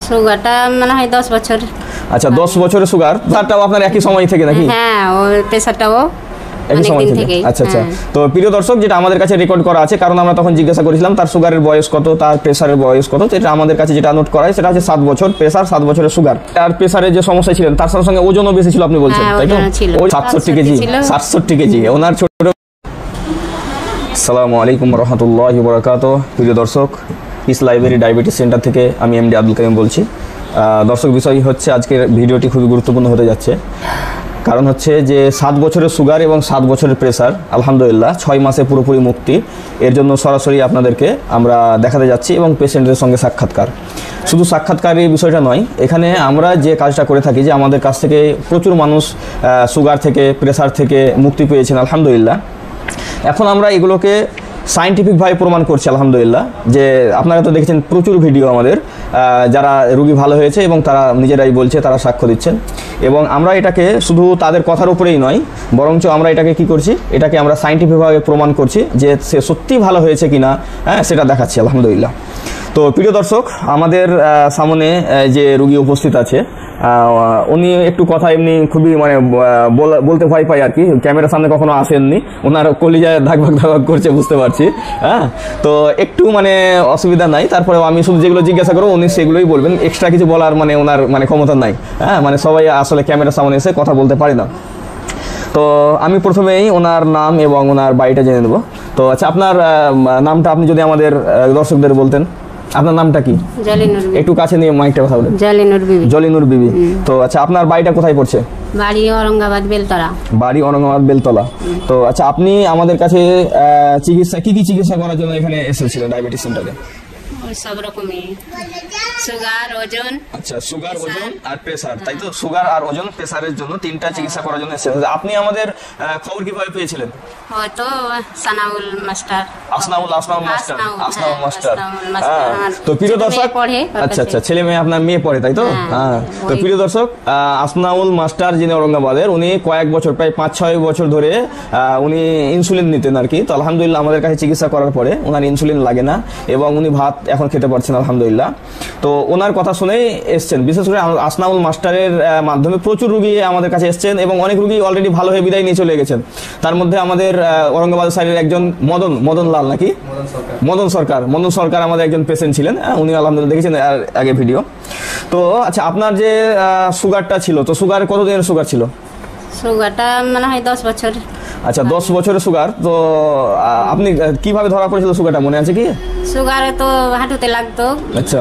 সুগারটা মনে হয় 10 বছর। আচ্ছা 10 বছরের সুগার। তারটাও আপনার একই সময় থেকে নাকি? হ্যাঁ, ও প্রেসারটাও একই সময় থেকে। আচ্ছা আচ্ছা। তো প্রিয় দর্শক, যেটা আমাদের কাছে রেকর্ড করা আছে, কারণ আমরা তখন জিজ্ঞাসা করেছিলাম তার সুগারের বয়স কত, তার প্রেসারের বয়স কত, সেটা আমাদের কাছে যেটা নোট করা হয় সেটা হচ্ছে 7 বছর প্রেসার, 7 বছরের সুগার। আর প্রেসারের যে সমস্যা ছিলেন তার সঙ্গে সঙ্গে ওজনও বেশি ছিল আপনি বলছেন, তাই তো? ওই 67 কেজি। 67 কেজি ওনার ছোট। আসসালামু আলাইকুম রহমতুল্লাহি ওয়া বারাকাতুহু। প্রিয় দর্শক, পিস লাইব্রেরি ডায়াবেটিস সেন্টার থেকে আমি এমডি আব্দুল কারিম বলছি। দর্শক, বিষয় হচ্ছে আজকের ভিডিওটি খুবই গুরুত্বপূর্ণ হতে যাচ্ছে। কারণ হচ্ছে যে 7 বছরের সুগার এবং 7 বছরের প্রেসার, আলহামদুলিল্লাহ 6 মাসে পুরোপুরি মুক্তি। এর জন্য সরাসরি আপনাদেরকে আমরা দেখাতে যাচ্ছি এবং পেশেন্টের সঙ্গে সাক্ষাৎকার। শুধু সাক্ষাৎকার এই বিষয়টা নয়, এখানে আমরা যে কাজটা করে থাকি যে আমাদের কাছ থেকে প্রচুর মানুষ সুগার থেকে, প্রেসার থেকে মুক্তি পেয়েছেন আলহামদুলিল্লাহ। এখন আমরা এগুলোকে সায়েন্টিফিকভাবে প্রমাণ করছি আলহামদুলিল্লাহ। যে আপনারা তো দেখেছেন প্রচুর ভিডিও আমাদের, যারা রোগী ভালো হয়েছে এবং তারা নিজেরাই বলছে, তারা সাক্ষ্য দিচ্ছেন। এবং আমরা এটাকে শুধু তাদের কথার উপরেই নয়, বরঞ্চ আমরা এটাকে কি করছি, এটাকে আমরা সায়েন্টিফিকভাবে প্রমাণ করছি যে সে সত্যি ভালো হয়েছে কিনা, হ্যাঁ, সেটা দেখাচ্ছি আলহামদুলিল্লাহ। তো প্রিয় দর্শক, আমাদের সামনে যে রোগী উপস্থিত আছে, উনি একটু কথা এমনি খুবই মানে বলতে ভয় পাই আর কি, ক্যামেরার সামনে কখনো আসেননি, ওনার কলিজায় ধাকভাগ করছে বুঝতে পারছি। হ্যাঁ, তো একটু মানে অসুবিধা নাই, তারপরে আমি শুধু যেগুলো জিজ্ঞাসা করবো উনি সেগুলোই বলবেন, এক্সট্রা কিছু বলার মানে ওনার মানে ক্ষমতা নাই। হ্যাঁ, মানে সবাই আসলে ক্যামেরার সামনে এসে কথা বলতে পারে না। তো আমি প্রথমেই ওনার নাম এবং ওনার বাড়িটা জেনে নেব। তো আচ্ছা, আপনার নামটা আপনি যদি আমাদের দর্শকদের বলতেন। আপনার নামটা কি? জলিনুর বিবি। একটু কাছে নিয়ে মাইকটা কথা বলেন। জলিনুর বিবি। জলিনুর বিবি। তো আচ্ছা, আপনার বাড়িটা কোথায় পড়ছে? বাড়ি ঔরঙ্গাবাদ বেলতলা। বাড়ি ঔরঙ্গাবাদ বেলতলা। তো আচ্ছা, আপনি আমাদের কাছে চিকিৎসা কি চিকিৎসা করার জন্য এখানে এসেছিলেন ডায়াবেটিস সেন্টারে? সব রকমই, সুগার, ওজন। আচ্ছা, সুগার, ওজন আর প্রেসার, তাই তো? সুগার আর ওজন, প্রেসারের জন্য 3টা চিকিৎসা করার জন্য এসেছেন। আপনি আমাদের খবর কিভাবে পেয়েছিলেন? হয়তো সানাউল মাস্টার। আসনাউল মাস্টার। তো প্রিয় দর্শক, আচ্ছা আচ্ছা, ছেলে মেয়ে আপনার মেয়ে পড়ে, তাই তো? হ্যাঁ। তো প্রিয় দর্শক, আসনাউল মাস্টার যিনি ঔরঙ্গাবাদের, উনি কয়েক বছর, প্রায় 5-6 বছর ধরে উনি ইনসুলিন নিতেন আর কি। তো আলহামদুলিল্লাহ আমাদের কাছে চিকিৎসা করার পরে ওনার ইনসুলিন লাগে না এবং উনি ভাত এখন খেতে পারছেন আলহামদুলিল্লাহ। তো ওনার কথা শুনেই এসছেন, বিশেষ করে আসনাউল মাস্টারের মাধ্যমে প্রচুর রুগী আমাদের কাছে এসছেন এবং অনেক রুগী অলরেডি ভালো হয়ে বিদায় নিয়ে চলে গেছেন। তার মধ্যে আমাদের ঔরঙ্গাবাদ সাইডের একজন মদন লাল নাকি মদন সরকার আমাদের একজন পেশেন্ট ছিলেন, উনি আলহামদুলিল্লাহ দেখেছেন আগে ভিডিও। তো আচ্ছা, আপনার যে সুগারটা ছিল, তো সুগার কতদিনের সুগার ছিল? সুগারটা মনে হয় 10 বছর। আচ্ছা, 10 বছরের সুগার। তো আপনি কিভাবে ধরা পড়েছিল সুগারটা, মনে আছে কি? সুগারে তো হাঁটুতে লাগতো। আচ্ছা,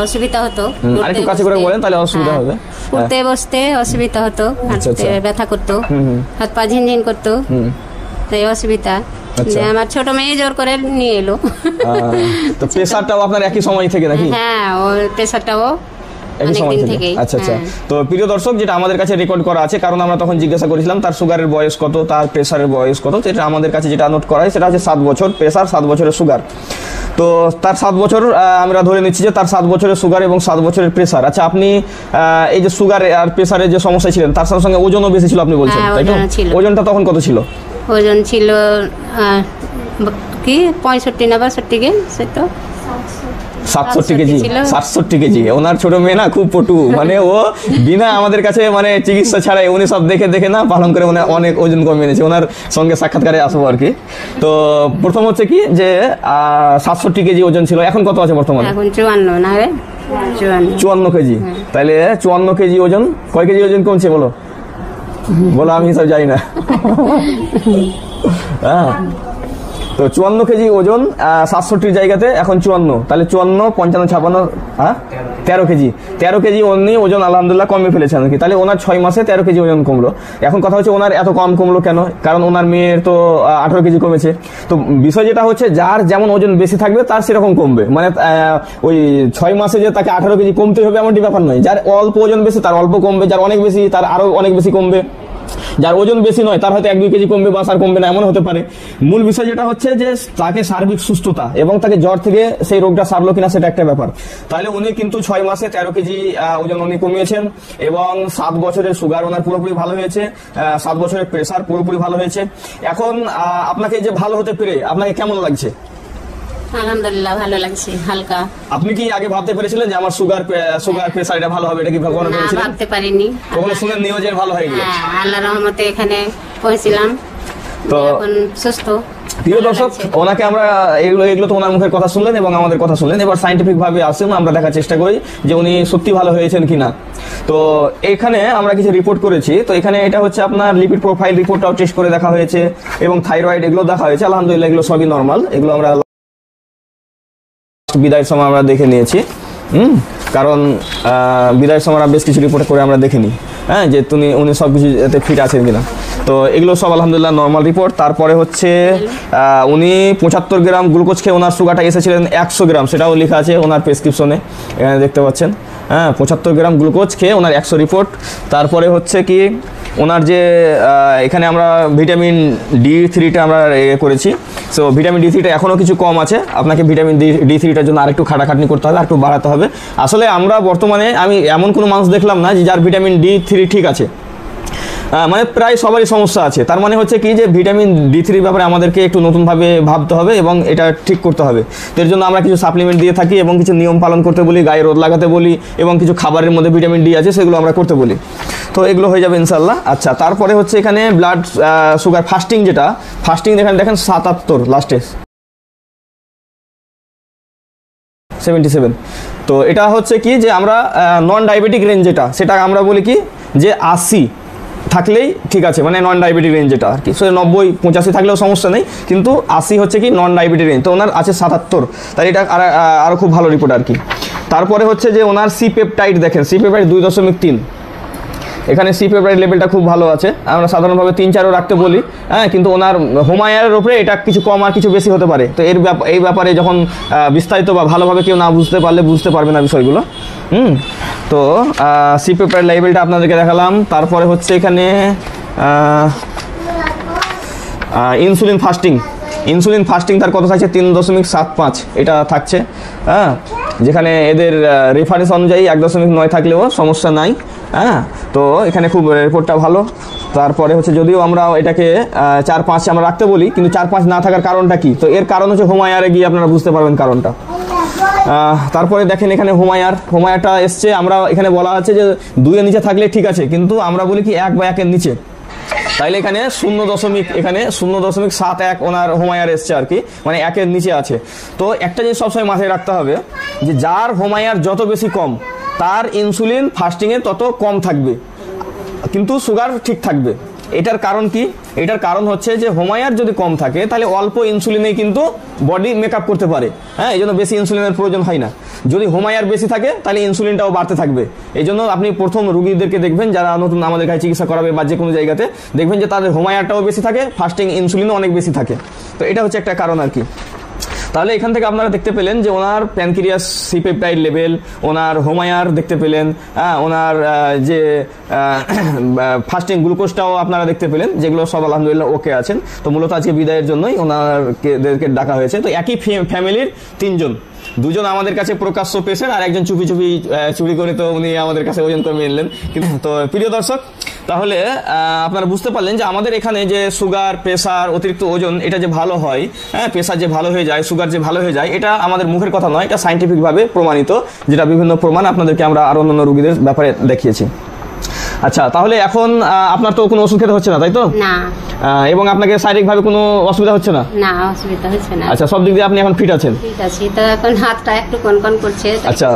অসুবিধা হতো। আরেকটু কাছে করে বলেন তাহলে অসুবিধা হবে। উঠতে বসতে অসুবিধা হতো, হাঁটতে ব্যথা করতো, হাত পা ঝিনঝিন করতো, তাই অসুবিধা। আমার ছোট মেয়ে জোর করে নিয়ে এলো। তো প্রেসারটাও আপনার একই সময় থেকে নাকি? হ্যাঁ, ও প্রেসারটাও একই সময় থেকে। আচ্ছা আচ্ছা। তো প্রিয় দর্শক, যেটা আমাদের কাছে রেকর্ড করা আছে, কারণ আমরা তখন জিজ্ঞাসা করেছিলাম তার সুগারের বয়স কত, তার প্রেসারের বয়স কত, সেটা আমাদের কাছে যেটা নোট করা হয় সেটা হচ্ছে 7 বছর প্রেসার, 7 বছরের সুগার। তো তার 7 বছর আমরা ধরে নিচ্ছি যে তার 7 বছরের সুগার এবং 7 বছরের প্রেসার। আচ্ছা, আপনি এই যে সুগার আর প্রেসারের যে সমস্যা ছিলেন তার সঙ্গে সঙ্গে ওজনও বেশি ছিল আপনি বলছেন, তাই তো? ওজনটা তখন কত ছিল? ওজন ছিল কি 65 না 62 কেজি, সেটা 67 কেজি। 67 কেজি। ওনার ছোট মেয়ে না খুব পটু, মানে ও বিনা আমাদের কাছে মানে চিকিৎসা ছাড়াই উনি সব দেখে না পালন করে অনেক ওজন কমিয়ে এনেছে। ওনার সঙ্গে সাক্ষাৎকারে আসবো আর কি। তো প্রথম হচ্ছে কি যে 67 কেজি ওজন ছিল, এখন কত আছে বর্তমানে? এখন 54 না রে, 54 কেজি। তাহলে 54 কেজি ওজন, কয় কেজি ওজন কমছে বলো? আমি সব জানি না। হ্যাঁ, তো 54 কেজি ওজন, 67 জায়গাতে এখন 54, তাহলে 54, 55, 56, হ্যাঁ 13 কেজি। 13 কেজি উনি ওজন আলহামদুলিল্লাহ কমে ফেলেছেন আর কি। তাহলে ওনার 6 মাসে 13 কেজি ওজন কমলো। এখন কথা হচ্ছে ওনার এত কম কমলো কেন? কারণ ওনার মেয়ের তো 18 কেজি কমেছে। তো বিষয় যেটা হচ্ছে, যার যেমন ওজন বেশি থাকবে তার সেরকম কমবে, মানে ওই 6 মাসে যে তাকে 18 কেজি কমতে হবে এমনটি ব্যাপার নয়। যার অল্প ওজন বেশি তার অল্প কমবে, যার অনেক বেশি তার আরো অনেক বেশি কমবে, যার ওজন বেশি নয় তার হয়তো 1-2 কেজি কমবে বা আর কমবে না, এমন হতে পারে। মূল বিষয় যেটা হচ্ছে যে তাকে সার্বিক সুস্থতা এবং তাকে জ্বর থেকে সেই রোগটা সারলো কিনা সেটা একটা ব্যাপার। তাহলে উনি কিন্তু 6 মাসে 13 কেজি ওজন উনি কমিয়েছেন এবং 7 বছরের সুগার ওনার পুরোপুরি ভালো হয়েছে, 7 বছরের প্রেসার পুরোপুরি ভালো হয়েছে। এখন আপনাকে যে ভালো হতে পেরে আপনাকে কেমন লাগছে? আলহামদুলিল্লাহ ভালো লাগছে, হালকা। আপনি কি আগে ভাবতে পেরেছিলেন যে আমার সুগার প্রেসার এটা ভালো হবে, এটা কি কখনো ভেবেছিলেন? ভাবতে পারিনি। কখনো শুনেন নিও যে ভালো হয়ে গেল? আল্লাহর রহমতে এখানে পৌঁছলাম, তো এখন সুস্থ। প্রিয় দর্শক, ওনাকে আমরা এগুলো তো ওনার মুখের কথা শুনলেন এবং আমাদের কথা শুনলেন। এবার সাইন্টিফিক ভাবে আসুন আমরা দেখার চেষ্টা করি যে উনি সত্যি ভালো হয়েছেন কিনা। তো এখানে আমরা কিছু রিপোর্ট করেছি। তো এখানে এটা হচ্ছে আপনার লিপিড প্রোফাইল রিপোর্টটাও টেস্ট করে দেখা হয়েছে এবং থাইরয়েড এগুলো দেখা হয়েছে। আলহামদুলিল্লাহ এগুলো সবই নর্মাল। এগুলো আমরা বিদায়ের সময় আমরা দেখে নিয়েছি। কারণ বিদায়ের সময় বেশ কিছু রিপোর্ট করে আমরা দেখিনি, হ্যাঁ, যে উনি সব কিছু এতে ফিট আছেন কিনা। তো এগুলো সব আলহামদুলিল্লাহ নর্মাল রিপোর্ট। তারপরে হচ্ছে উনি 75 গ্রাম গ্লুকোজ খেয়ে ওনার সুগারটা এসেছিলেন 100 গ্রাম, সেটাও লেখা আছে ওনার প্রেসক্রিপশনে, এখানে দেখতে পাচ্ছেন। হ্যাঁ, 75 গ্রাম গ্লুকোজ খেয়ে ওনার 100 রিপোর্ট। তারপরে হচ্ছে কি ওনার যে এখানে আমরা ভিটামিন D3টা আমরা করেছি। সো ভিটামিন D3টা এখনও কিছু কম আছে, আপনাকে ভিটামিন D3টার জন্য আরেকটু খাটাখাটনি করতে হবে, আরেকটু বাড়াতে হবে। আসলে আমরা বর্তমানে আমি এমন কোনো মানুষ দেখলাম না যে যার ভিটামিন D3 ঠিক আছে, মানে প্রায় সবারই সমস্যা আছে। তার মানে হচ্ছে কি যে ভিটামিন D3 ব্যাপারে আমাদেরকে একটু নতুনভাবে ভাবতে হবে এবং এটা ঠিক করতে হবে। তো এর জন্য আমরা কিছু সাপ্লিমেন্ট দিয়ে থাকি এবং কিছু নিয়ম পালন করতে বলি, গায়ে রোদ লাগাতে বলি এবং কিছু খাবারের মধ্যে ভিটামিন D আছে সেগুলো আমরা করতে বলি। তো এগুলো হয়ে যাবে ইনশাল্লাহ। আচ্ছা, তারপরে হচ্ছে এখানে ব্লাড সুগার ফাস্টিং, যেটা ফাস্টিং দেখেন 77 লাস্টে 77। তো এটা হচ্ছে কি যে আমরা নন ডায়াবেটিক রেঞ্জ যেটা, সেটা আমরা বলি কি যে 80 থাকলেই ঠিক আছে, মানে নন ডায়াবেটিক রেঞ্জ যেটা আর কি। সো 90-85 থাকলেও সমস্যা নেই, কিন্তু 80 হচ্ছে কি নন ডায়াবেটিক রেঞ্জ। তো ওনার আছে 77, তাই এটা আরও খুব ভালো রিপোর্ট আর কি। তারপরে হচ্ছে যে ওনার সি পেপটাইড দেখেন, সি পেপটাইড 2.3, এখানে সি পেপটাইড লেভেলটা খুব ভালো আছে। আমরা সাধারণভাবে 3-4ও রাখতে বলি, হ্যাঁ, কিন্তু ওনার হোমায়ারের উপরে এটা কিছু কম আর কিছু বেশি হতে পারে। তো এই ব্যাপারে যখন বিস্তারিত বা ভালোভাবে কেউ না বুঝতে পারলে বুঝতে পারবে না বিষয়গুলো। তো সি পেপটাইড লেভেলটা আপনাদেরকে দেখালাম। তারপরে হচ্ছে এখানে ইনসুলিন ফাস্টিং তার কত থাকছে 3.75 এটা থাকছে, হ্যাঁ, যেখানে এদের রেফারেন্স অনুযায়ী 1.9 থাকলেও সমস্যা নাই, হ্যাঁ। তো এখানে খুব রিপোর্টটা ভালো। তারপরে হচ্ছে যদিও আমরা এটাকে 4-5 আমরা রাখতে বলি, কিন্তু 4-5 না থাকার কারণটা কি? তো এর কারণ হচ্ছে হোমায়ারে গিয়ে আপনারা বুঝতে পারবেন কারণটা। তারপরে দেখেন এখানে হোমায়ারটা এসছে, আমরা এখানে বলা আছে যে 2 এর নিচে থাকলে ঠিক আছে, কিন্তু আমরা বলি কি 1 বা 1 এর নিচে। তাইলে এখানে 0.71 ওনার হোমায়ার এসছে আর কি, মানে 1 এর নিচে আছে। তো একটা জিনিস সবসময় মাথায় রাখতে হবে যে যার হোমায়ার যত বেশি কম তার ইনসুলিন ফাস্টিংয়ে তত কম থাকবে, কিন্তু সুগার ঠিক থাকবে। এটার কারণ কি? এটার কারণ হচ্ছে যে হোমায়ার যদি কম থাকে তাহলে অল্প ইনসুলিনেই কিন্তু বডি মেকআপ করতে পারে, হ্যাঁ, এই জন্য বেশি ইনসুলিনের প্রয়োজন হয় না। যদি হোমায়ার বেশি থাকে তাহলে ইনসুলিনটাও বাড়তে থাকবে। এই জন্য আপনি প্রথম রুগীদেরকে দেখবেন যারা নতুন আমাদের কাছে চিকিৎসা করাবে বা যে কোনো জায়গাতে দেখবেন যে তাদের হোমায়ারটাও বেশি থাকে, ফাস্টিং ইনসুলিনও অনেক বেশি থাকে। তো এটা হচ্ছে একটা কারণ আর কি। তাহলে এখান থেকে আপনারা দেখতে পেলেন যে ওনার প্যানক্রিয়াস সি পেপটাইড লেভেল, ওনার হোমায়ার দেখতে পেলেন, ওনার যে ফাস্টিং গ্লুকোজটাও আপনারা দেখতে পেলেন, যেগুলো সব আলহামদুলিল্লাহ ওকে আছেন। তো মূলত আজকে বিদায়ের জন্যই ওনাদেরকে ডাকা হয়েছে। তো একই ফ্যামিলির 3 জন, 2 জন আমাদের কাছে প্রকাশ্য পেশেন্ট আর একজন চুরি করে তো উনি আমাদের কাছে ওজন কমিয়ে নিলেন। তো প্রিয় দর্শক, তাহলে আপনারা বুঝতে পারলেন যে আমাদের এখানে যে সুগার, প্রেসার, অতিরিক্ত ওজন এটা যে ভালো হয়, হ্যাঁ, প্রেসার যে ভালো হয়ে যায়, সুগার যে ভালো হয়ে যায়, এটা আমাদের মুখের কথা নয়, এটা সাইন্টিফিকভাবে প্রমাণিত, যেটা বিভিন্ন প্রমাণ আপনাদেরকে আমরা আরো অন্যান্য রোগীদের ব্যাপারে দেখিয়েছি। আচ্ছা, তাহলে এখন আপনার তো কোনো ওষুধ খেতে হচ্ছে না, তাই তো? না। এবং আপনাকে শারীরিকভাবে কোনো অসুবিধা হচ্ছে না? না, অসুবিধা হচ্ছে না। আচ্ছা, সব দিক দিয়ে আপনি এখন ফিট আছেন? ফিট আছি। তো এখন হাতটা একটু কনকন করছে। আচ্ছা,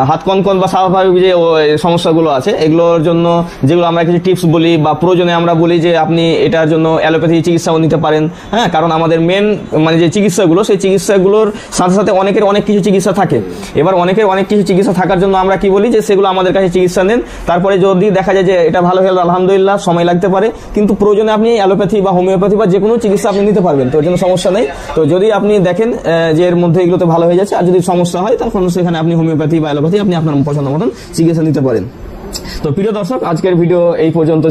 হাত কনকন বা স্বাভাবিক যে সমস্যাগুলো আছে এগুলোর জন্য যেগুলো আমরা কিছু টিপস বলি বা প্রয়োজনে আমরা বলি যে আপনি এটার জন্য অ্যালোপ্যাথি চিকিৎসাও নিতে পারেন, হ্যাঁ, কারণ আমাদের মেন মানে যে চিকিৎসাগুলো সেই চিকিৎসাগুলোর সাথে সাথে অনেকের অনেক কিছু চিকিৎসা থাকে। এবার অনেকের অনেক কিছু চিকিৎসা থাকার জন্য আমরা কি বলি যে সেগুলো আমাদের কাছে চিকিৎসা নেন। তারপরে যদি দেখা যায় যে এটা ভালো হয়ে গেল আলহামদুলিল্লাহ, সময় লাগতে পারে, কিন্তু প্রয়োজনে আপনি অ্যালোপ্যাথি বা হোমিওপ্যাথি বা যে কোনো চিকিৎসা আপনি নিতে পারবেন। তো এর জন্য সমস্যা নেই। তো যদি আপনি দেখেন যে এর মধ্যে এগুলোতে ভালো হয়ে যাচ্ছে, আর যদি সমস্যা হয় তখন সেখানে আপনি হোমিওপ্যাথি বা অ্যালোপ্যাথি আপনি আপনার পছন্দ মতন চিকিৎসা নিতে পারেন। তো প্রিয় দর্শক, আজকের ভিডিও এই পর্যন্ত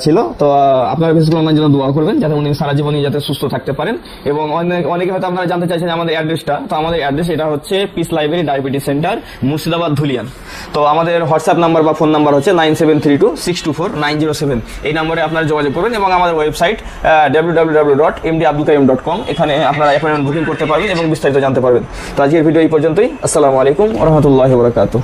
ছিল। তো আপনারা বিশেষ করে ওনার জন্য দোয়া করবেন যাতে উনি সারা জীবনই যাতে সুস্থ থাকতে পারেন। এবং অনেকে হয়তো আপনারা জানতে চাইছেন আমাদের অ্যাড্রেসটা। তো আমাদের অ্যাড্রেস এটা হচ্ছে piece library diabetes centre, Murshidabad, Dhulian. তো আমাদের হোয়াটসঅ্যাপ নাম্বার বা ফোন নাম্বার হচ্ছে 9732624907। এই নম্বরে আপনারা যোগাযোগ করবেন। এবং আমাদের ওয়েবসাইট www.mdabdulkarim.com, এখানে আপনারা অ্যাপয়েন্টমেন্ট বুকিং করতে পারবেন এবং বিস্তারিত জানতে পারবেন। তো আজকের ভিডিও এই পর্যন্তই। আসসালামু আলাইকুম ওয়া রাহমাতুল্লাহি ওয়া বারাকাতুহু।